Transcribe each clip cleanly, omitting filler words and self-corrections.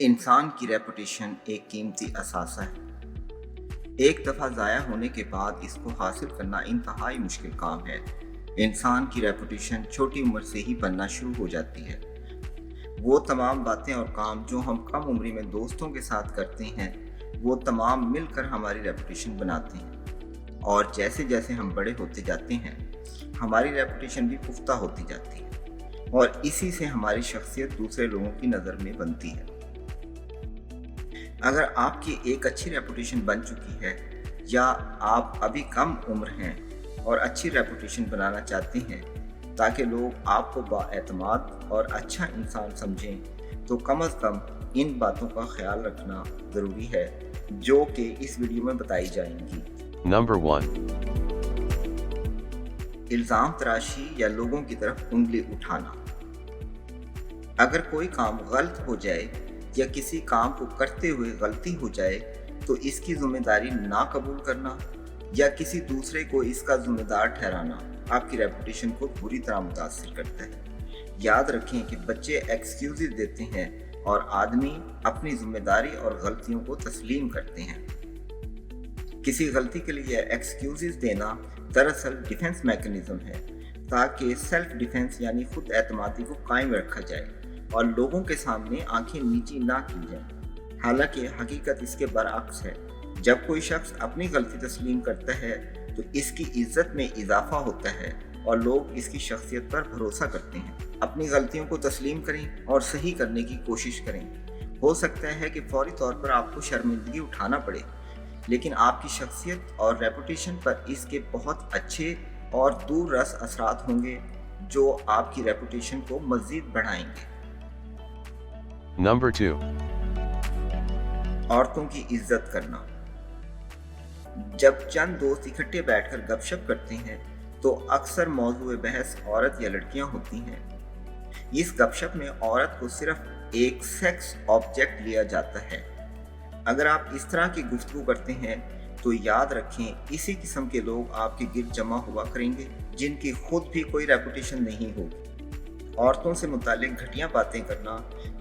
इंसान की रेपुटेशन एक कीमती असासा है। एक दफ़ा ज़ाया होने के बाद इसको हासिल करना इंतहाई मुश्किल काम है। इंसान की रेपुटेशन छोटी उम्र से ही बनना शुरू हो जाती है। वो तमाम बातें और काम जो हम कम उम्री में दोस्तों के साथ करते हैं, वो तमाम मिलकर हमारी रेपुटेशन बनाते हैं। और जैसे जैसे हम बड़े होते जाते हैं, हमारी रेपुटेशन भी पुख्ता होती जाती है और इसी से हमारी शख्सियत दूसरे लोगों की नज़र में बनती है। अगर आपकी एक अच्छी रेपुटेशन बन चुकी है या आप अभी कम उम्र हैं और अच्छी रेपुटेशन बनाना चाहते हैं ताकि लोग आपको बाएतमाद और अच्छा इंसान समझें, तो कम अज़ कम इन बातों का ख्याल रखना ज़रूरी है जो कि इस वीडियो में बताई जाएंगी। Number 1. इल्ज़ाम तराशी या लोगों की तरफ उंगली उठाना। अगर कोई काम गलत हो जाए या किसी काम को करते हुए गलती हो जाए तो इसकी जिम्मेदारी ना कबूल करना या किसी दूसरे को इसका जिम्मेदार ठहराना आपकी रेपुटेशन को बुरी तरह मुतासिर करता है। याद रखें कि बच्चे एक्सक्यूज़ देते हैं और आदमी अपनी जिम्मेदारी और गलतियों को तस्लीम करते हैं। किसी गलती के लिए एक्सक्यूज़ देना दरअसल डिफेंस मैकेनिज्म है ताकि सेल्फ डिफेंस यानी खुद एतमादी को कायम रखा जाए और लोगों के सामने आंखें नीची ना की जाए। हालांकि हकीकत इसके बरअक्स है। जब कोई शख्स अपनी गलती तस्लीम करता है तो इसकी इज्जत में इजाफा होता है और लोग इसकी शख्सियत पर भरोसा करते हैं। अपनी गलतियों को तस्लीम करें और सही करने की कोशिश करें। हो सकता है कि फौरी तौर पर आपको शर्मिंदगी उठाना पड़े, लेकिन आपकी शख्सियत और रेपुटेशन पर इसके बहुत अच्छे और दूर रस असरात होंगे जो आपकी रेपुटेशन को मज़ीद बढ़ाएंगे। Number 2. औरतों की इज्जत करना। जब चंद दोस्त इकट्ठे बैठकर गपशप करते हैं तो अक्सर मौजूए बहस औरत या लड़कियां होती हैं। इस गपशप में औरत को सिर्फ एक सेक्स ऑब्जेक्ट लिया जाता है। अगर आप इस तरह की गुफ्तगू करते हैं तो याद रखें इसी किस्म के लोग आपके गिर्द जमा हुआ करेंगे जिनकी खुद भी कोई रेपुटेशन नहीं होगी। औरतों से मुतालिक घटिया बातें करना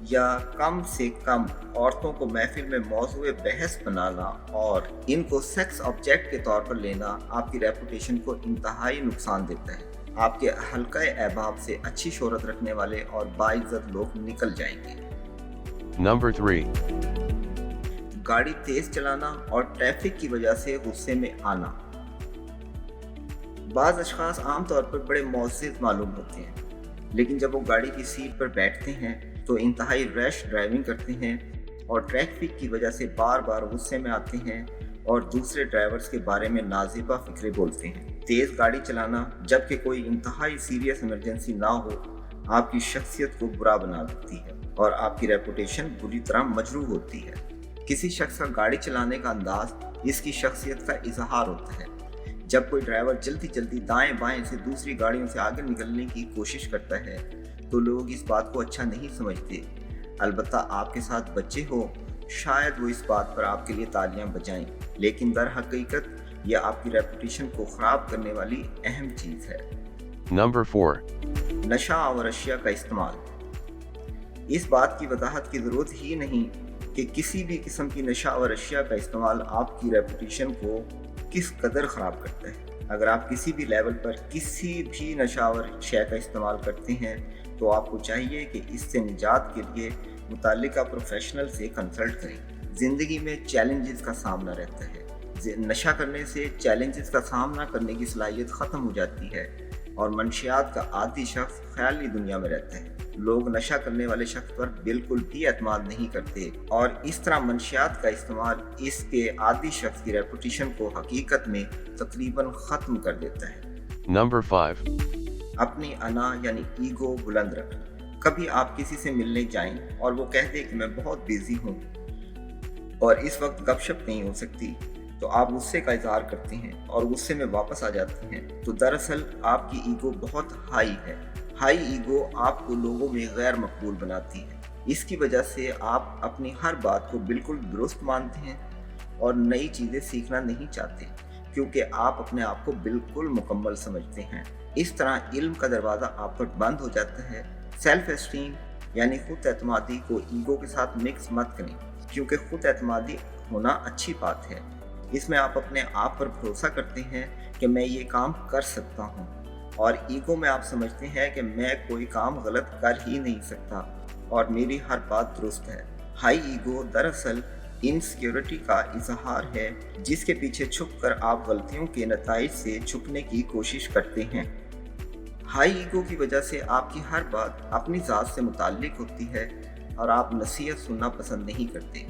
या कम से कम औरतों को महफिल में मौजूए बहस बनाना और इनको सेक्स ऑब्जेक्ट के तौर पर लेना आपकी रेपुटेशन को इंतहाई नुकसान देता है। आपके हल्का अहबाब से अच्छी शोहरत रखने वाले और बाइज्जत लोग निकल जाएंगे। Number 3. गाड़ी तेज चलाना और ट्रैफिक की वजह से गुस्से में आना। बाज़ अशखास आमतौर पर बड़े मुअज़्ज़िज़ मालूम होते हैं, लेकिन जब वो गाड़ी की सीट पर बैठते हैं तो इंतहाई रैश ड्राइविंग करते हैं और ट्रैफिक की वजह से बार बार गुस्से में आते हैं और दूसरे ड्राइवर्स के बारे में नाज़िबा फ़िक्रे बोलते हैं। तेज़ गाड़ी चलाना जबकि कोई इंतहाई सीरियस इमरजेंसी ना हो आपकी शख्सियत को बुरा बना देती है और आपकी रेपुटेशन बुरी तरह मजरूह होती है। किसी शख्स का गाड़ी चलाने का अंदाज इसकी शख्सियत का इजहार होता है। जब कोई ड्राइवर जल्दी जल्दी दाएं बाएं से दूसरी गाड़ियों से आगे निकलने की कोशिश करता है तो लोग इस बात को अच्छा नहीं समझते। अलबत्ता आपके साथ बच्चे हो, शायद वो इस बात पर आपके लिए तालियां बजाएं, लेकिन दर हकीकत ये आपकी रेपुटेशन को ख़राब करने वाली अहम चीज़ है। Number 4. नशा और अशिया का इस्तेमाल। इस बात की वजाहत की ज़रूरत ही नहीं कि किसी भी किस्म की नशा और अशिया का इस्तेमाल आपकी रेपुटेशन को किस कदर ख़राब करता है। अगर आप किसी भी लेवल पर किसी भी नशा और शय का इस्तेमाल करते हैं तो आपको चाहिए कि इससे निजात के लिए मुताल्लिका प्रोफेशनल से कंसल्ट करें। ज़िंदगी में चैलेंजेस का सामना रहता है। नशा करने से चैलेंजेस का सामना करने की सलाहियत ख़त्म हो जाती है और मंशियात का आदी शख्स ख्याली दुनिया में रहता है। लोग नशा करने वाले शख्स पर बिल्कुल भी एतमाद नहीं करते और इस तरह मंशियात का इस्तेमाल इसके आदी शख्स की रेपुटेशन को हकीकत में तकरीबन ख़त्म कर देता है। Number 5. अपनी अना यानी ईगो बुलंद रखना। कभी आप किसी से मिलने जाएं और वो कह दे कि मैं बहुत बिजी हूँ और इस वक्त गपशप नहीं हो सकती, तो आप गुस्से का इजहार करते हैं और गुस्से में वापस आ जाते हैं, तो दरअसल आपकी ईगो बहुत हाई है। हाई ईगो आपको लोगों में गैर मकबूल बनाती है। इसकी वजह से आप अपनी हर बात को बिल्कुल दुरुस्त मानते हैं और नई चीज़ें सीखना नहीं चाहते क्योंकि आप अपने आप को बिल्कुल मुकम्मल समझते हैं। इस तरह इल्म का दरवाज़ा आप पर बंद हो जाता है। सेल्फ एस्टीम यानी खुद एतमादी को ईगो के साथ मिक्स मत करें, क्योंकि खुद एतमादी होना अच्छी बात है। इसमें आप अपने आप पर भरोसा करते हैं कि मैं ये काम कर सकता हूँ, और ईगो में आप समझते हैं कि मैं कोई काम गलत कर ही नहीं सकता और मेरी हर बात दुरुस्त है। हाई ईगो दरअसल इनसिक्योरिटी का इजहार है, जिसके पीछे छुपकर आप गलतियों के नताइज से छुपने की कोशिश करते हैं। हाई ईगो की वजह से आपकी हर बात अपनी ज़ात से मुताल्लिक होती है और आप नसीहत सुनना पसंद नहीं करते।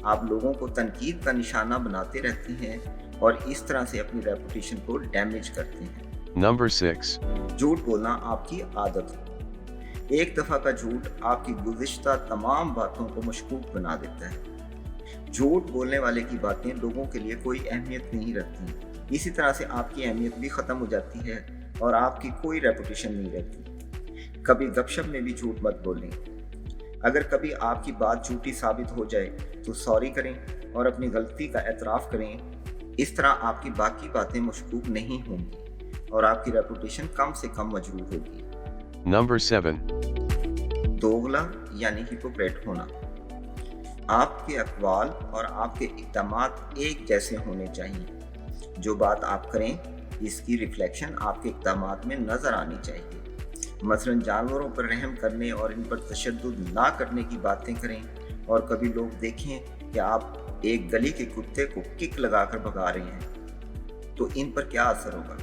आप लोगों को तनकीद का निशाना बनाते रहते हैं और इस तरह से अपनी रेपुटेशन को डैमेज करते हैं। Number 6. झूठ बोलना आपकी आदत हो। एक दफ़ा का झूठ आपकी गुज़िश्ता तमाम बातों को मशकूक बना देता है। झूठ बोलने वाले की बातें लोगों के लिए कोई अहमियत नहीं रखती। इसी तरह से आपकी अहमियत भी ख़त्म हो जाती है और आपकी कोई रेपुटेशन नहीं रहती। कभी गपशप में भी झूठ मत बोलें। अगर कभी आपकी बात झूठी साबित हो जाए तो सॉरी करें और अपनी गलती का एतराफ़ करें। इस तरह आपकी बाकी बातें मशकूक नहीं होंगी और आपकी रेपुटेशन कम से कम मजरूह होगी। Number 7. दोगला यानी हिपोक्रेट होना। आपके अक़वाल और आपके इक़दामात एक जैसे होने चाहिए। जो बात आप करें इसकी रिफ्लेक्शन आपके इक़दामात में नज़र आनी चाहिए। मसलन जानवरों पर रहम करने और इन पर तशद्दुद ना करने की बातें करें, और कभी लोग देखें कि आप एक गली के कुत्ते को किक लगाकर भगा रहे हैं तो इन पर क्या असर होगा?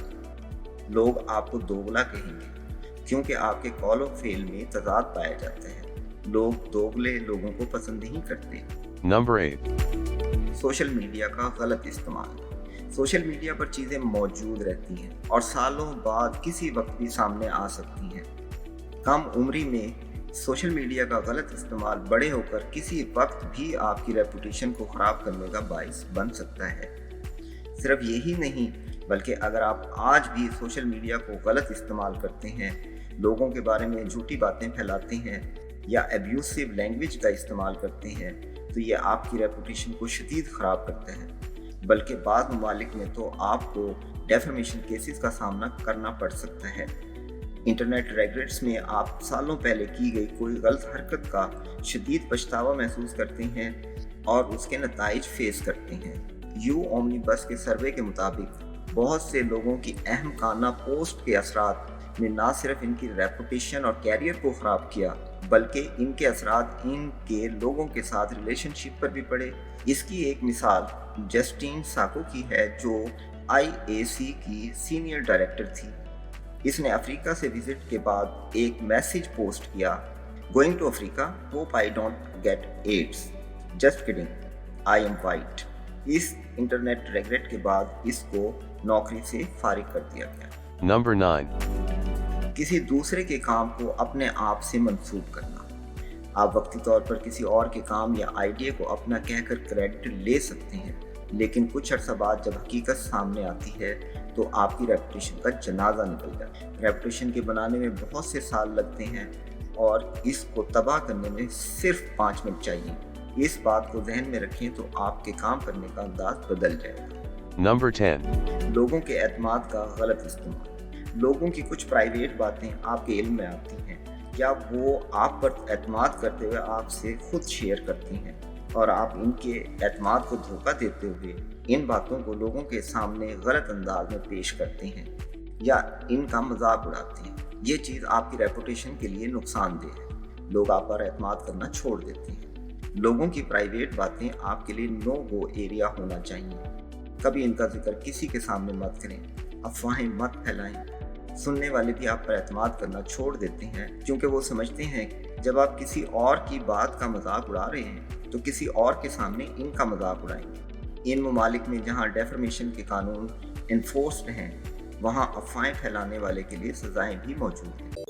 लोग आपको दोगला कहेंगे, क्योंकि आपके कॉल ऑफ फेल में तजाद पाया जाता है। लोग दोगले लोगों को पसंद नहीं करते। Number 8. सोशल मीडिया का गलत इस्तेमाल। सोशल मीडिया पर चीज़ें मौजूद रहती हैं और सालों बाद किसी वक्त भी सामने आ सकती हैं। कम उम्री में सोशल मीडिया का गलत इस्तेमाल बड़े होकर किसी वक्त भी आपकी रेपुटेशन को ख़राब करने का बाइस बन सकता है। सिर्फ यही नहीं, बल्कि अगर आप आज भी सोशल मीडिया को गलत इस्तेमाल करते हैं, लोगों के बारे में झूठी बातें फैलाते हैं या एब्यूसिव लैंग्वेज का इस्तेमाल करते हैं, तो ये आपकी रेपुटेशन को शदीद ख़राब करता है। बल्कि बाद ममालिक में तो आपको डेफेमेशन केसेस का सामना करना पड़ सकता है। इंटरनेट रेगुलेट्स में आप सालों पहले की गई कोई गलत हरकत का शदीद पछतावा महसूस करते हैं और उसके नताइज फेस करते हैं। यू ओमनीबस के सर्वे के मुताबिक बहुत से लोगों की अहम काना पोस्ट के असरात ने ना सिर्फ इनकी रेपुटेशन और कैरियर को ख़राब किया, बल्कि इनके असरात इनके लोगों के साथ रिलेशनशिप पर भी पड़े। इसकी एक मिसाल जस्टिन साको की है, जो IAC की सीनियर डायरेक्टर थी। इसने अफ्रीका से विजिट के बाद एक मैसेज पोस्ट किया, going to Africa, hope I don't get AIDS, just kidding, I am white. इस इंटरनेट रेगरेट के बाद इसको नौकरी से फारिग कर दिया गया। Number 9. किसी दूसरे के काम को अपने आप से मंसूब करना। आप वक्ती तौर पर किसी और के काम या आइडिया को अपना कहकर क्रेडिट ले सकते हैं, लेकिन कुछ अर्सा बाद जब हकीकत सामने आती है तो आपकी रेपुटेशन का जनाजा निकल जाता है। रेपुटेशन के बनाने में बहुत से साल लगते हैं और इसको तबाह करने में सिर्फ 5 मिनट चाहिए। इस बात को जहन में रखें तो आपके काम करने का अंदाज बदल जाएगा। Number 10. लोगों के एतमाद का गलत इस्तेमाल। लोगों की कुछ प्राइवेट बातें आपके इल्म में आती हैं या वो आप पर एतमाद करते हुए आपसे खुद शेयर करती हैं, और आप इनके एतमाद को धोखा देते हुए इन बातों को लोगों के सामने गलत अंदाज में पेश करते हैं या इनका मजाक उड़ाते हैं। ये चीज़ आपकी रेपुटेशन के लिए नुकसानदेह है। लोग आप पर एतमाद करना छोड़ देते हैं। लोगों की प्राइवेट बातें आपके लिए नो गो एरिया होना चाहिए। कभी इनका जिक्र किसी के सामने मत करें, अफवाहें मत फैलाएं। सुनने वाले भी आप पर एतमाद करना छोड़ देते हैं, क्योंकि वो समझते हैं जब आप किसी और की बात का मजाक उड़ा रहे हैं तो किसी और के सामने इनका मजाक उड़ाएंगे। इन ममालिक में जहाँ डेफर्मेशन के कानून इन्फोर्स्ड हैं, वहाँ अफवाहें फैलाने वाले के लिए सजाएं भी मौजूद हैं।